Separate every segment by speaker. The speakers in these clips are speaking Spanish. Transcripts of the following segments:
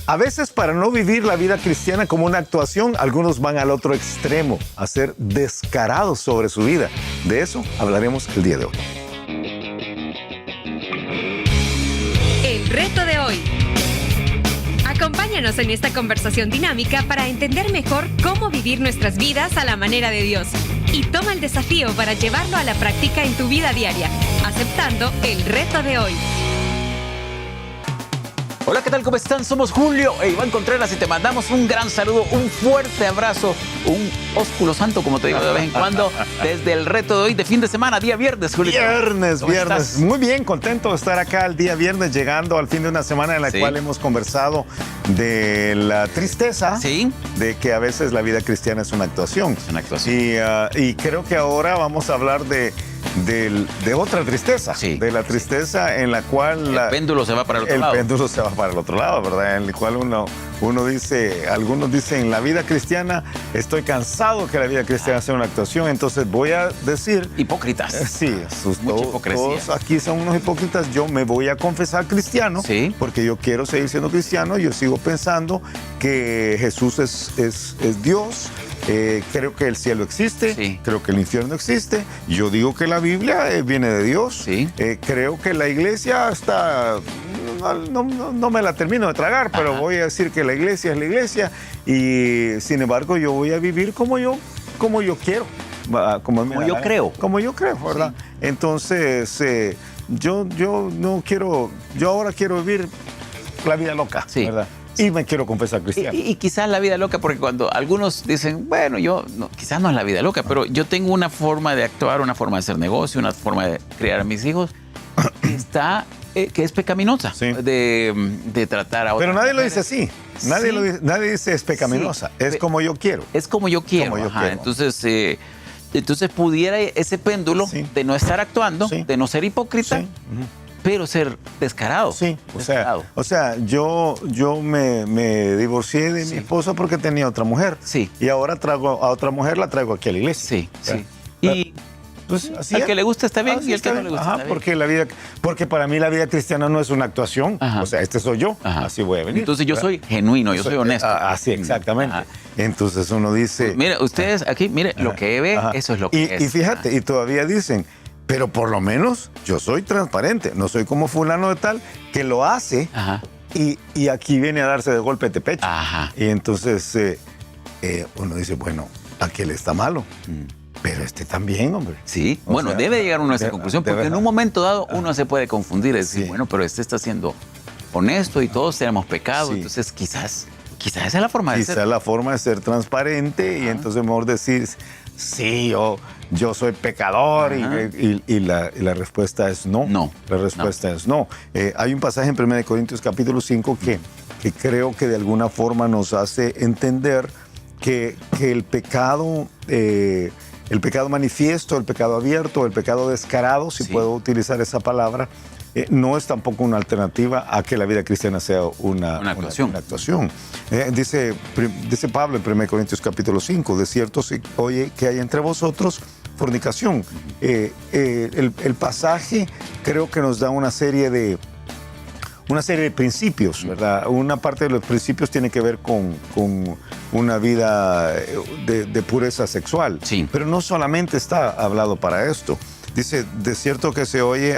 Speaker 1: A veces, para no vivir la vida cristiana como una actuación, algunos van al otro extremo, a ser descarados sobre su vida. De eso hablaremos el día de hoy.
Speaker 2: El reto de hoy. Acompáñanos en esta conversación dinámica para entender mejor cómo vivir nuestras vidas a la manera de Dios. Y toma el desafío para llevarlo a la práctica en tu vida diaria, aceptando el reto de hoy.
Speaker 3: Hola, ¿qué tal? ¿Cómo están? Somos Julio e Iván Contreras y te mandamos un gran saludo, un fuerte abrazo, un ósculo santo, como te digo de vez en cuando, desde el reto de hoy de fin de semana, día viernes, Julio.
Speaker 1: Viernes.
Speaker 3: Estás?
Speaker 1: Muy bien, contento de estar acá el día viernes, llegando al fin de una semana en la cual hemos conversado de la tristeza, de que a veces la vida cristiana es una actuación.
Speaker 3: Es una actuación.
Speaker 1: Y creo que ahora vamos a hablar de otra tristeza, de la tristeza en la cual
Speaker 3: el péndulo se va para el otro lado.
Speaker 1: El péndulo se va para el otro lado, ¿verdad? En el cual uno dice, algunos dicen, la vida cristiana, estoy cansado que la vida cristiana sea una actuación, entonces voy a decir...
Speaker 3: Hipócritas.
Speaker 1: Sí,
Speaker 3: mucha hipocresía.
Speaker 1: Todos aquí son unos hipócritas. Yo me voy a confesar cristiano, porque yo quiero seguir siendo cristiano. Yo sigo pensando que Jesús es Dios. Creo que el cielo existe, creo que el infierno existe. Yo digo que la Biblia viene de Dios. Creo que la iglesia está... No me la termino de tragar, pero voy a decir que la iglesia es la iglesia y sin embargo yo voy a vivir como yo quiero. Como yo creo. Como yo creo, ¿verdad? Entonces, yo ahora quiero vivir la vida loca, ¿verdad? Y me quiero confesar cristiano.
Speaker 3: Y quizás la vida loca, porque cuando algunos dicen, bueno, quizás no es la vida loca, pero yo tengo una forma de actuar, una forma de hacer negocio, una forma de criar a mis hijos que es pecaminosa, de tratar a otras.
Speaker 1: Pero nadie
Speaker 3: mujeres.
Speaker 1: lo dice así. Nadie dice es pecaminosa. Es como yo quiero.
Speaker 3: Es como yo quiero. Entonces pudiera ese péndulo de no estar actuando, de no ser hipócrita, pero ser descarado.
Speaker 1: O sea, yo me divorcié de mi esposa porque tenía otra mujer. Y ahora traigo a otra mujer, la traigo aquí a la iglesia.
Speaker 3: Y
Speaker 1: pues, así
Speaker 3: al que le gusta está bien y al que no le gusta está bien.
Speaker 1: Porque para mí la vida cristiana no es una actuación. O sea, este soy yo. Así voy a venir.
Speaker 3: Entonces yo soy genuino, yo soy honesto.
Speaker 1: Así, exactamente. Entonces uno dice...
Speaker 3: Pues mire, ustedes aquí, lo que ve, eso es lo que es.
Speaker 1: Y fíjate, y todavía dicen... Pero por lo menos yo soy transparente, no soy como fulano de tal que lo hace y aquí viene a darse de golpe de pecho. Y entonces uno dice, bueno, aquel está malo, pero este también, hombre.
Speaker 3: Sí, bueno, debe llegar uno a esa conclusión, porque en un momento dado uno se puede confundir y decir, bueno, pero este está siendo honesto y todos tenemos pecado, entonces quizás esa es la forma de ser.
Speaker 1: Quizás la forma de ser transparente y entonces mejor decir, sí, yo soy pecador y la respuesta es no. La respuesta es no. Hay un pasaje en 1 Corintios capítulo 5 que creo que de alguna forma nos hace entender que el pecado manifiesto, el pecado abierto, el pecado descarado, si puedo utilizar esa palabra, no es tampoco una alternativa a que la vida cristiana sea una actuación. Dice Pablo en 1 Corintios capítulo 5, de cierto se oye que hay entre vosotros fornicación. El pasaje creo que nos da una serie de principios, ¿verdad? Una parte de los principios tiene que ver con una vida de pureza sexual. Pero no solamente está hablado para esto. Dice, de cierto se oye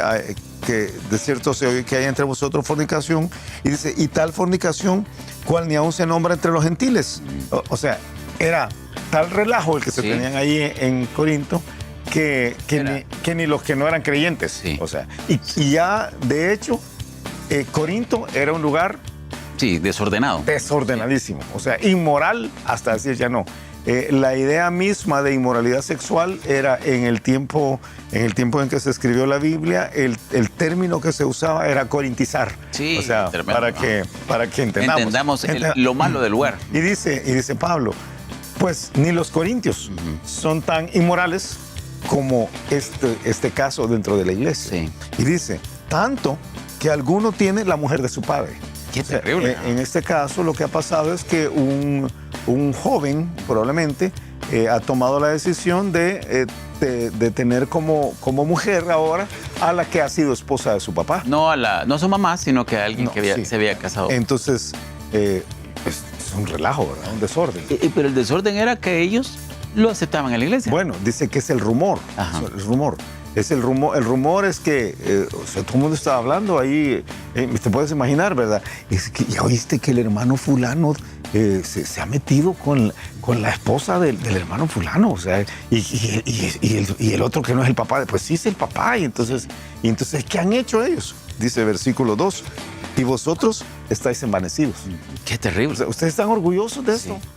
Speaker 1: que hay entre vosotros fornicación, y dice, y tal fornicación, cual ni aún se nombra entre los gentiles. O sea, era tal relajo el que se tenían ahí en Corinto, que ni los que no eran creyentes. O sea, y ya, de hecho, Corinto era un lugar...
Speaker 3: desordenado.
Speaker 1: Desordenadísimo. O sea, inmoral hasta decir ya no. La idea misma de inmoralidad sexual era en el tiempo en que se escribió la Biblia, el término que se usaba era corintizar. O sea, para que entendamos
Speaker 3: lo malo del lugar.
Speaker 1: Y dice Pablo, pues ni los corintios son tan inmorales como este caso dentro de la iglesia. Y dice, tanto que alguno tiene la mujer de su padre.
Speaker 3: Qué terrible.
Speaker 1: En este caso lo que ha pasado es que un joven probablemente ha tomado la decisión de tener como mujer ahora a la que ha sido esposa de su papá.
Speaker 3: No a su mamá, sino que a alguien que se había casado.
Speaker 1: Entonces, es un relajo, ¿verdad? Un desorden.
Speaker 3: Pero el desorden era que ellos lo aceptaban en la iglesia.
Speaker 1: Bueno, dice que es el rumor.
Speaker 3: Ajá.
Speaker 1: El rumor. Es el rumor. El rumor es que todo el mundo estaba hablando ahí. Te puedes imaginar, ¿verdad? Es que ya oíste que el hermano fulano se ha metido con la esposa del hermano fulano. O sea, y el otro que no es el papá. Pues sí es el papá. Y entonces, ¿qué han hecho ellos? Dice versículo 2. Y vosotros estáis envanecidos.
Speaker 3: Qué terrible.
Speaker 1: O sea, ¿ustedes están orgullosos de esto?
Speaker 3: Sí.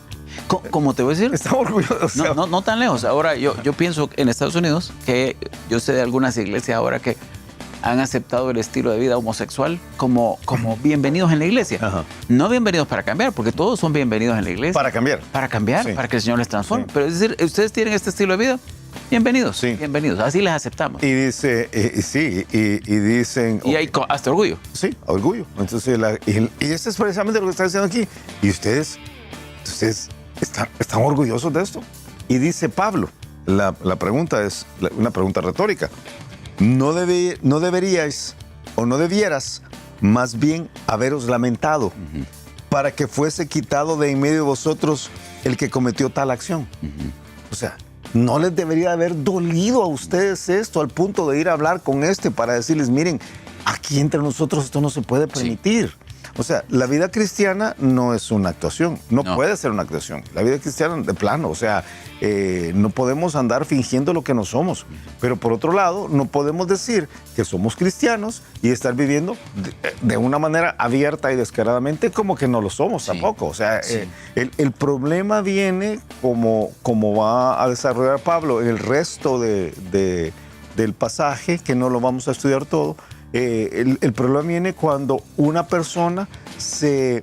Speaker 3: ¿Cómo te voy a decir?
Speaker 1: Están orgullosos. O sea,
Speaker 3: No tan lejos. Ahora, yo pienso en Estados Unidos, que yo sé de algunas iglesias ahora que han aceptado el estilo de vida homosexual como bienvenidos en la iglesia.
Speaker 1: Ajá.
Speaker 3: No bienvenidos para cambiar, porque todos son bienvenidos en la iglesia.
Speaker 1: Para cambiar.
Speaker 3: Para cambiar,
Speaker 1: Sí.
Speaker 3: para que el Señor les transforme.
Speaker 1: Sí.
Speaker 3: Pero es decir, ustedes tienen este estilo de vida, bienvenidos.
Speaker 1: Sí.
Speaker 3: Bienvenidos. Así les aceptamos.
Speaker 1: Y dice, y dicen...
Speaker 3: Y hay hasta orgullo.
Speaker 1: Sí, orgullo. Entonces, y eso es precisamente lo que está diciendo aquí. Y ustedes están orgullosos de esto. Y dice Pablo, la pregunta es una pregunta retórica. ¿No deberíais o no debieras más bien haberos lamentado para que fuese quitado de en medio de vosotros el que cometió tal acción? O sea, ¿no les debería haber dolido a ustedes esto al punto de ir a hablar con para decirles, miren, aquí entre nosotros esto no se puede permitir? Sí. O sea, la vida cristiana no es una actuación, no puede ser una actuación. La vida cristiana de plano, o sea, no podemos andar fingiendo lo que no somos. Pero por otro lado, no podemos decir que somos cristianos y estar viviendo de una manera abierta y descaradamente como que no lo somos tampoco. O sea, el problema viene como va a desarrollar Pablo en el resto del pasaje, que no lo vamos a estudiar todo. El problema viene cuando una persona se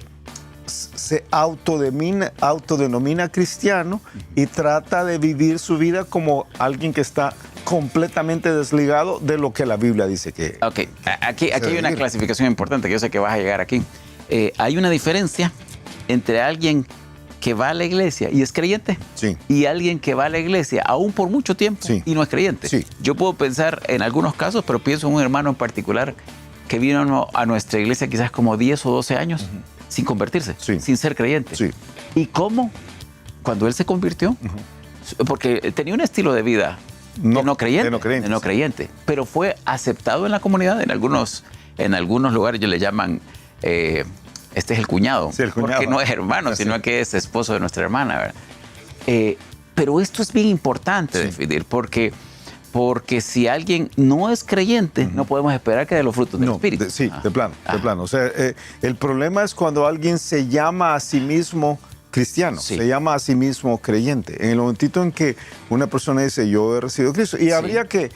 Speaker 1: autodenomina cristiano y trata de vivir su vida como alguien que está completamente desligado de lo que la Biblia dice que...
Speaker 3: Ok, aquí hay una clasificación importante que yo sé que vas a llegar aquí. Hay una diferencia entre alguien que va a la iglesia y es creyente,
Speaker 1: sí,
Speaker 3: y alguien que va a la iglesia aún por mucho tiempo, sí, y no es creyente.
Speaker 1: Sí.
Speaker 3: Yo puedo pensar en algunos casos, pero pienso en un hermano en particular que vino a nuestra iglesia quizás como 10 o 12 años sin convertirse,
Speaker 1: sí,
Speaker 3: sin ser creyente.
Speaker 1: Sí.
Speaker 3: Y cómo, cuando él se convirtió, porque tenía un estilo de vida no creyente, pero fue aceptado en la comunidad. En algunos lugares ellos le llaman... este es el cuñado,
Speaker 1: sí,
Speaker 3: porque no es hermano, sino que es esposo de nuestra hermana, ¿verdad? Pero esto es bien importante definir, porque si alguien no es creyente, no podemos esperar que dé los frutos del Espíritu.
Speaker 1: De plano. O sea, el problema es cuando alguien se llama a sí mismo cristiano, se llama a sí mismo creyente. En el momentito en que una persona dice, yo he recibido a Cristo, y habría que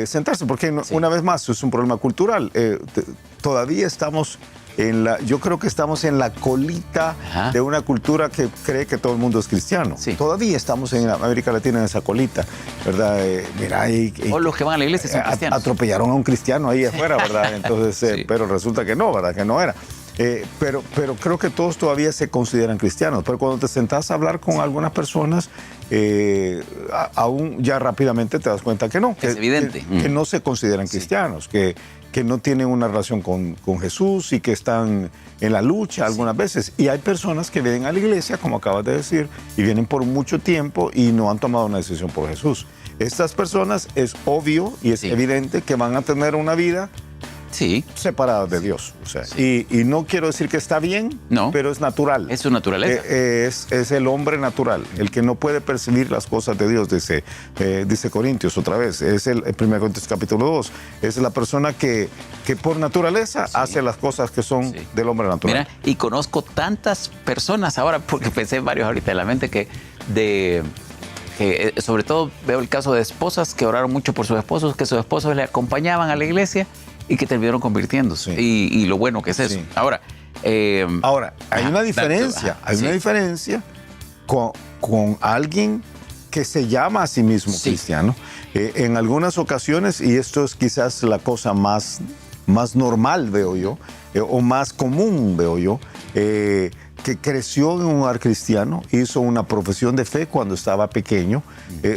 Speaker 1: sentarse, porque una vez más, es un problema cultural. Todavía estamos... yo creo que estamos en la colita de una cultura que cree que todo el mundo es cristiano. Sí. Todavía estamos en América Latina en esa colita, ¿verdad?
Speaker 3: O los que van a la iglesia son cristianos.
Speaker 1: Atropellaron a un cristiano ahí afuera, ¿verdad? Entonces, pero resulta que no, ¿verdad? Que no era. Pero creo que todos todavía se consideran cristianos. Pero cuando te sentás a hablar con algunas personas, aún ya rápidamente te das cuenta que no.
Speaker 3: Es evidente.
Speaker 1: Que no se consideran cristianos, que no tienen una relación con Jesús y que están en la lucha algunas veces. Y hay personas que vienen a la iglesia, como acabas de decir, y vienen por mucho tiempo y no han tomado una decisión por Jesús. Estas personas es obvio y es evidente que van a tener una vida separada de Dios. O sea, y no quiero decir que está bien, pero es natural.
Speaker 3: Es su naturaleza.
Speaker 1: Es el hombre natural, el que no puede percibir las cosas de Dios, dice Corintios otra vez. Es el 1 Corintios capítulo 2. Es la persona que por naturaleza hace las cosas que son del hombre natural.
Speaker 3: Mira, y conozco tantas personas ahora, porque pensé en varios ahorita en la mente, que sobre todo veo el caso de esposas que oraron mucho por sus esposos, que sus esposos le acompañaban a la iglesia y que terminaron convirtiéndose. Y lo bueno que es eso. Ahora,
Speaker 1: hay una diferencia. Hay una diferencia con alguien que se llama a sí mismo cristiano. En algunas ocasiones, y esto es quizás la cosa más normal, veo yo, o más común, veo yo, que creció en un hogar cristiano, hizo una profesión de fe cuando estaba pequeño,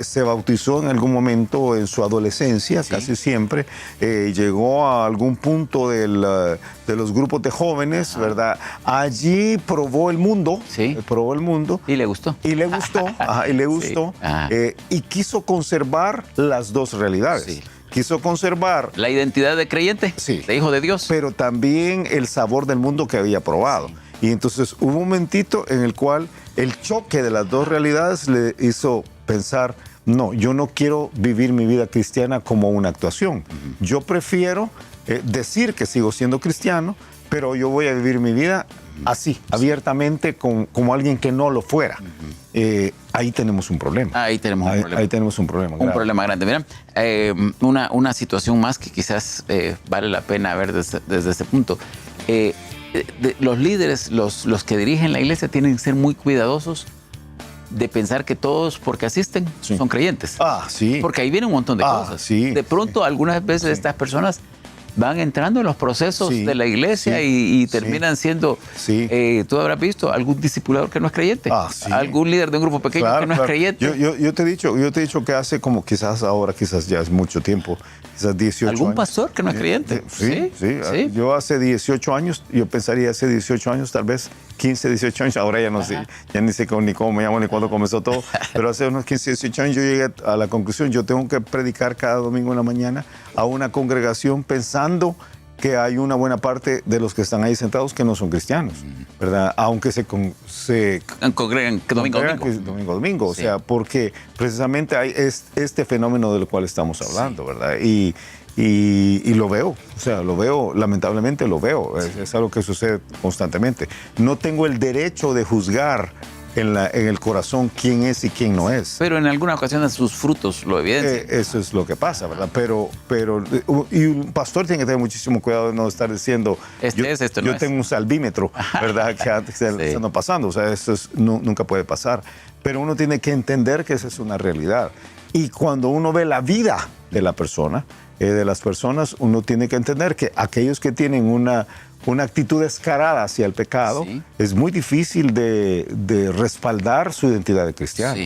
Speaker 1: se bautizó en algún momento en su adolescencia, casi siempre, llegó a algún punto de los grupos de jóvenes, ¿verdad? Allí probó el mundo, probó el mundo.
Speaker 3: ¿Y le gustó?
Speaker 1: Y le gustó, y le gustó, y quiso conservar las dos realidades. Sí. Quiso conservar
Speaker 3: la identidad de creyente, de hijo de Dios,
Speaker 1: pero también el sabor del mundo que había probado. Y entonces hubo un momentito en el cual el choque de las dos realidades le hizo pensar, no, yo no quiero vivir mi vida cristiana como una actuación. Yo prefiero decir que sigo siendo cristiano, pero yo voy a vivir mi vida así, abiertamente, como alguien que no lo fuera. Ahí tenemos un problema.
Speaker 3: Ahí tenemos un problema.
Speaker 1: Ahí tenemos un problema grande.
Speaker 3: Un problema grande. Mira, una situación más que quizás vale la pena ver desde este punto. Los líderes, los que dirigen la iglesia, tienen que ser muy cuidadosos de pensar que todos, porque asisten, son creyentes.
Speaker 1: Sí.
Speaker 3: Porque ahí viene un montón de cosas.
Speaker 1: Sí.
Speaker 3: De pronto, algunas veces estas personas van entrando en los procesos de la iglesia y terminan siendo, tú habrás visto, algún discipulador que no es creyente, algún líder de un grupo pequeño que no es creyente.
Speaker 1: Yo te he dicho que hace como quizás ya es mucho tiempo, quizás 18
Speaker 3: ¿Algún
Speaker 1: años.
Speaker 3: pastor que no es creyente?
Speaker 1: Sí. Yo hace 18 años, yo pensaría hace 18 años, tal vez 15, 18 años, ahora ya no sé, ya ni sé ni cómo me llamo ni cuándo comenzó todo, pero hace unos 15, 18 años yo llegué a la conclusión, yo tengo que predicar cada domingo en la mañana a una congregación pensando que hay una buena parte de los que están ahí sentados que no son cristianos, ¿verdad? Aunque se
Speaker 3: congregan
Speaker 1: domingo. O sea, porque precisamente hay este fenómeno del cual estamos hablando, ¿verdad? Y lo veo, o sea, lamentablemente lo veo, es algo que sucede constantemente. No tengo el derecho de juzgar en el corazón quién es y quién no es.
Speaker 3: Pero en alguna ocasión sus frutos lo evidencian.
Speaker 1: Eso es lo que pasa, ¿verdad? Pero y un pastor tiene que tener muchísimo cuidado de no estar diciendo, yo tengo un salvímetro, ¿verdad? Que está no pasando, o sea, eso nunca puede pasar. Pero uno tiene que entender que esa es una realidad. Y cuando uno ve la vida de la persona, de las personas, uno tiene que entender que aquellos que tienen una actitud descarada hacia el pecado, es muy difícil de respaldar su identidad de cristiano.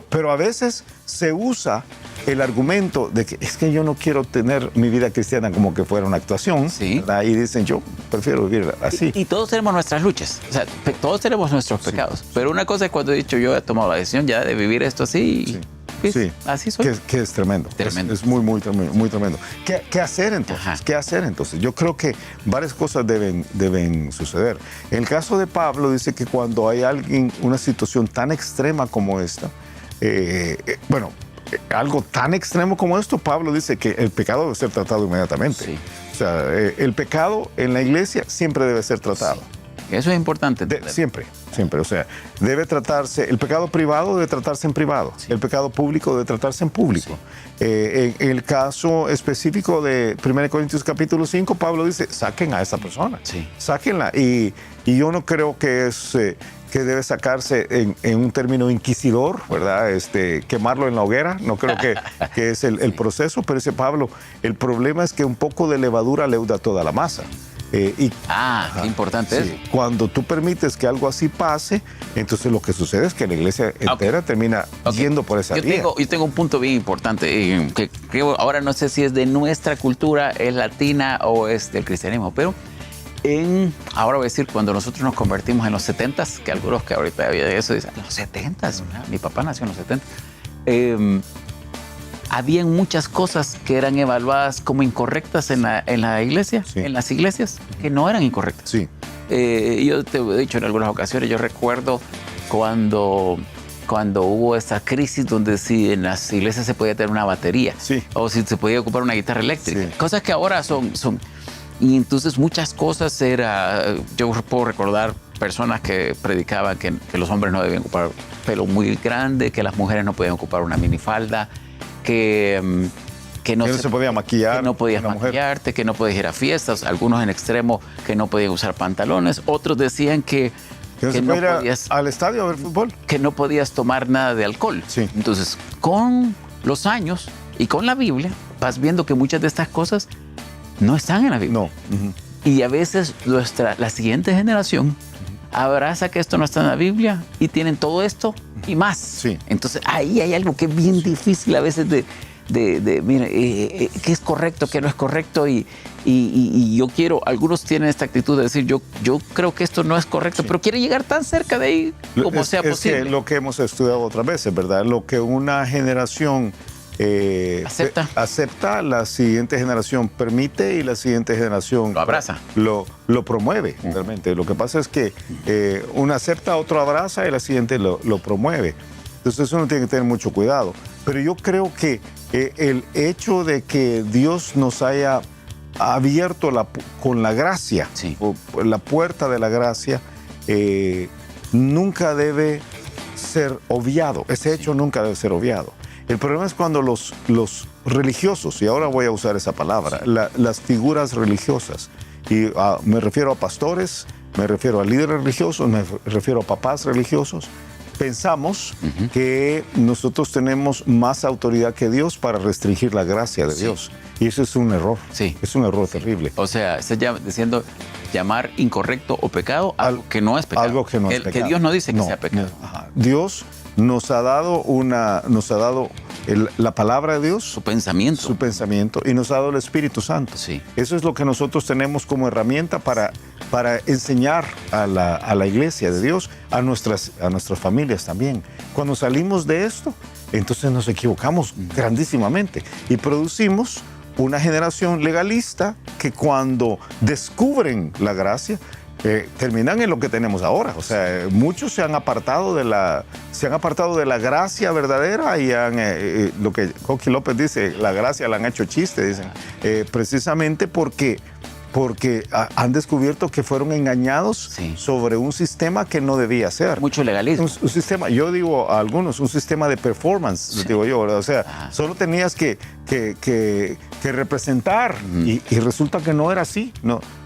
Speaker 1: Pero a veces se usa el argumento de que es que yo no quiero tener mi vida cristiana como que fuera una actuación, ¿verdad? Y dicen, yo prefiero vivir así.
Speaker 3: Y todos tenemos nuestras luchas, o sea, todos tenemos nuestros pecados, pero una cosa es cuando he dicho, yo he tomado la decisión ya de vivir esto así. Así soy.
Speaker 1: Que es tremendo. Es muy, muy tremendo. Muy tremendo. ¿Qué hacer entonces? ¿Qué hacer entonces? Yo creo que varias cosas deben suceder. En el caso de Pablo dice que cuando hay una situación tan extrema como esta, algo tan extremo como esto, Pablo dice que el pecado debe ser tratado inmediatamente. O sea, el pecado en la iglesia siempre debe ser tratado.
Speaker 3: Eso es importante.
Speaker 1: Siempre. O sea, debe tratarse, el pecado privado debe tratarse en privado, el pecado público debe tratarse en público. En el caso específico de 1 Corintios capítulo 5, Pablo dice, saquen a esa persona, sáquenla. Y yo no creo que que debe sacarse en un término inquisidor, ¿verdad? Quemarlo en la hoguera, no creo que es el proceso, pero dice Pablo, el problema es que un poco de levadura leuda toda la masa.
Speaker 3: Qué importante es.
Speaker 1: Cuando tú permites que algo así pase, entonces lo que sucede es que la iglesia entera termina yendo por esa vía.
Speaker 3: Yo tengo un punto bien importante, que creo, ahora no sé si es de nuestra cultura, es latina o es del cristianismo, pero ahora voy a decir, cuando nosotros nos convertimos en los 70s, que algunos que ahorita había eso dicen, los 70s, mi papá nació en los 70s, habían muchas cosas que eran evaluadas como incorrectas en la iglesia, en las iglesias, que no eran incorrectas. Yo te he dicho en algunas ocasiones, yo recuerdo cuando hubo esa crisis donde si en las iglesias se podía tener una batería o si se podía ocupar una guitarra eléctrica, cosas que ahora son. Y entonces muchas cosas yo puedo recordar personas que predicaban que los hombres no debían ocupar pelo muy grande, que las mujeres no podían ocupar una minifalda, que no se podía maquillar, que no podías maquillarte, que no podías ir a fiestas, algunos en extremo que no podían usar pantalones, otros decían que
Speaker 1: no podías ir al estadio a ver fútbol,
Speaker 3: que no podías tomar nada de alcohol. Entonces, con los años y con la Biblia, vas viendo que muchas de estas cosas no están en la Biblia. Y a veces la siguiente generación abraza que esto no está en la Biblia y tienen todo esto y más.
Speaker 1: Sí.
Speaker 3: Entonces ahí hay algo que es bien difícil a veces mire, qué es correcto, qué no es correcto y yo quiero, algunos tienen esta actitud de decir yo creo que esto no es correcto, pero quiere llegar tan cerca de ahí como sea posible.
Speaker 1: Es que lo que hemos estudiado otras veces, ¿verdad? Lo que una generación acepta, la siguiente generación permite y la siguiente generación
Speaker 3: lo abraza.
Speaker 1: Lo promueve, realmente. Lo que pasa es que uno acepta, otro abraza y la siguiente lo promueve. Entonces uno tiene que tener mucho cuidado. Pero yo creo que el hecho de que Dios nos haya abierto con la gracia,
Speaker 3: sí,
Speaker 1: la puerta de la gracia, nunca debe ser obviado. Ese hecho nunca debe ser obviado. El problema es cuando los religiosos, y ahora voy a usar esa palabra, las figuras religiosas, y me refiero a pastores, me refiero a líderes religiosos, me refiero a papás religiosos, pensamos que nosotros tenemos más autoridad que Dios para restringir la gracia de Dios. Y eso es un error. Sí. Es un error terrible.
Speaker 3: O sea, está diciendo llamar incorrecto o pecado algo que no es pecado.
Speaker 1: Algo que no es pecado.
Speaker 3: Que Dios no dice que sea pecado.
Speaker 1: Dios nos ha dado la palabra de Dios,
Speaker 3: su pensamiento,
Speaker 1: y nos ha dado el Espíritu Santo.
Speaker 3: Sí.
Speaker 1: Eso es lo que nosotros tenemos como herramienta para enseñar a la iglesia de Dios, a nuestras familias también. Cuando salimos de esto, entonces nos equivocamos grandísimamente y producimos una generación legalista que cuando descubren la gracia, terminan en lo que tenemos ahora. O sea, muchos se han apartado de la gracia verdadera y lo que Coqui López dice, la gracia la han hecho chiste, dicen, precisamente porque han descubierto que fueron engañados sobre un sistema que no debía ser.
Speaker 3: Mucho legalismo.
Speaker 1: Un sistema, yo digo a algunos, un sistema de performance, digo yo, ¿verdad? O sea, solo tenías que representar y resulta que no era así,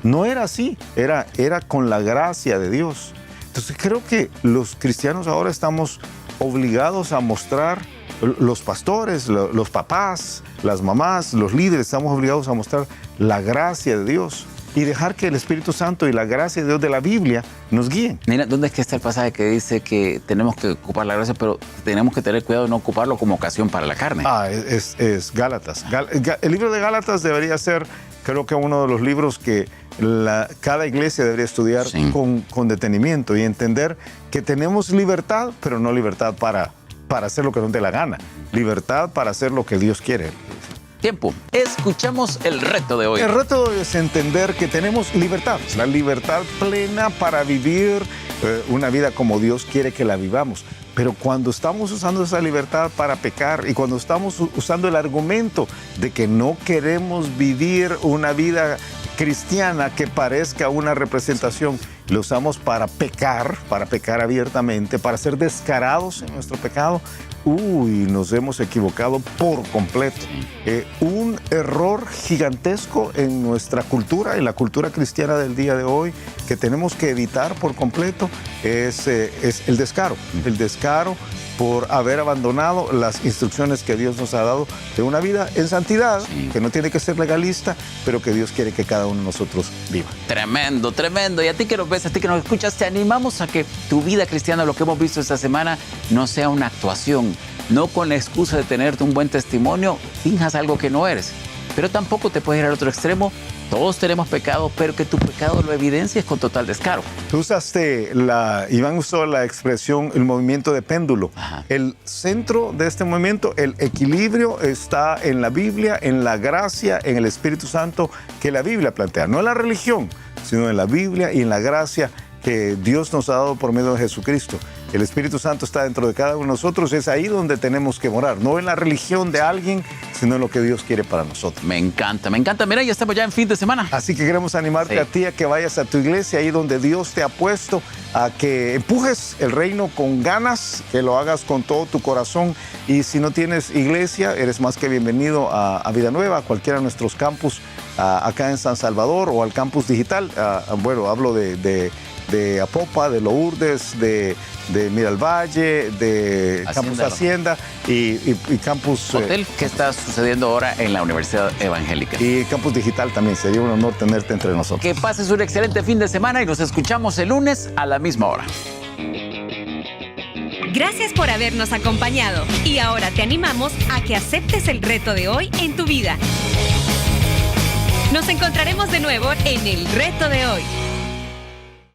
Speaker 1: no era así, era con la gracia de Dios. Entonces creo que los cristianos ahora estamos obligados a mostrar, los pastores, los papás, las mamás, los líderes, estamos obligados a mostrar la gracia de Dios y dejar que el Espíritu Santo y la gracia de Dios de la Biblia nos guíen.
Speaker 3: Mira, ¿dónde es que está el pasaje que dice que tenemos que ocupar la gracia, pero tenemos que tener cuidado de no ocuparlo como ocasión para la carne?
Speaker 1: Es Gálatas. El libro de Gálatas debería ser, creo que uno de los libros que cada iglesia debería estudiar con detenimiento y entender que tenemos libertad, pero no libertad para hacer lo que nos dé la gana. Libertad para hacer lo que Dios quiere.
Speaker 3: Tiempo. Escuchamos el reto de hoy.
Speaker 1: El reto de hoy es entender que tenemos libertad. La libertad plena para vivir una vida como Dios quiere que la vivamos. Pero cuando estamos usando esa libertad para pecar y cuando estamos usando el argumento de que no queremos vivir una vida cristiana que parezca una representación, lo usamos para pecar abiertamente, para ser descarados en nuestro pecado, nos hemos equivocado por completo. Un error gigantesco en nuestra cultura, en la cultura cristiana del día de hoy, que tenemos que evitar por completo, es el descaro. El descaro por haber abandonado las instrucciones que Dios nos ha dado de una vida en santidad, que no tiene que ser legalista, pero que Dios quiere que cada uno de nosotros viva.
Speaker 3: Tremendo, tremendo. Y a ti que nos ves, a ti que nos escuchas, te animamos a que tu vida cristiana, lo que hemos visto esta semana, no sea una actuación. No con la excusa de tenerte un buen testimonio, finjas algo que no eres. Pero tampoco te puedes ir al otro extremo. Todos tenemos pecado, pero que tu pecado lo evidencias con total descaro.
Speaker 1: Tú usaste, Iván usó la expresión, el movimiento de péndulo. Ajá. El centro de este movimiento, el equilibrio está en la Biblia, en la gracia, en el Espíritu Santo que la Biblia plantea. No en la religión, sino en la Biblia y en la gracia que Dios nos ha dado por medio de Jesucristo. El Espíritu Santo está dentro de cada uno de nosotros, es ahí donde tenemos que morar, no en la religión de alguien, sino en lo que Dios quiere para nosotros.
Speaker 3: Me encanta. Mira, ya estamos ya en fin de semana.
Speaker 1: Así que queremos animarte a ti a que vayas a tu iglesia, ahí donde Dios te ha puesto, a que empujes el reino con ganas, que lo hagas con todo tu corazón. Y si no tienes iglesia, eres más que bienvenido a Vida Nueva, a cualquiera de nuestros campus, acá en San Salvador o al campus digital. Bueno, hablo de de Apopa, de Lourdes, de Miralvalle, de Campus Hacienda y Campus...
Speaker 3: Hotel, ¿qué está sucediendo ahora en la Universidad Evangélica?
Speaker 1: Y Campus Digital también, sería un honor tenerte entre nosotros.
Speaker 3: Que pases un excelente fin de semana y nos escuchamos el lunes a la misma hora.
Speaker 2: Gracias por habernos acompañado y ahora te animamos a que aceptes el reto de hoy en tu vida. Nos encontraremos de nuevo en el reto de hoy.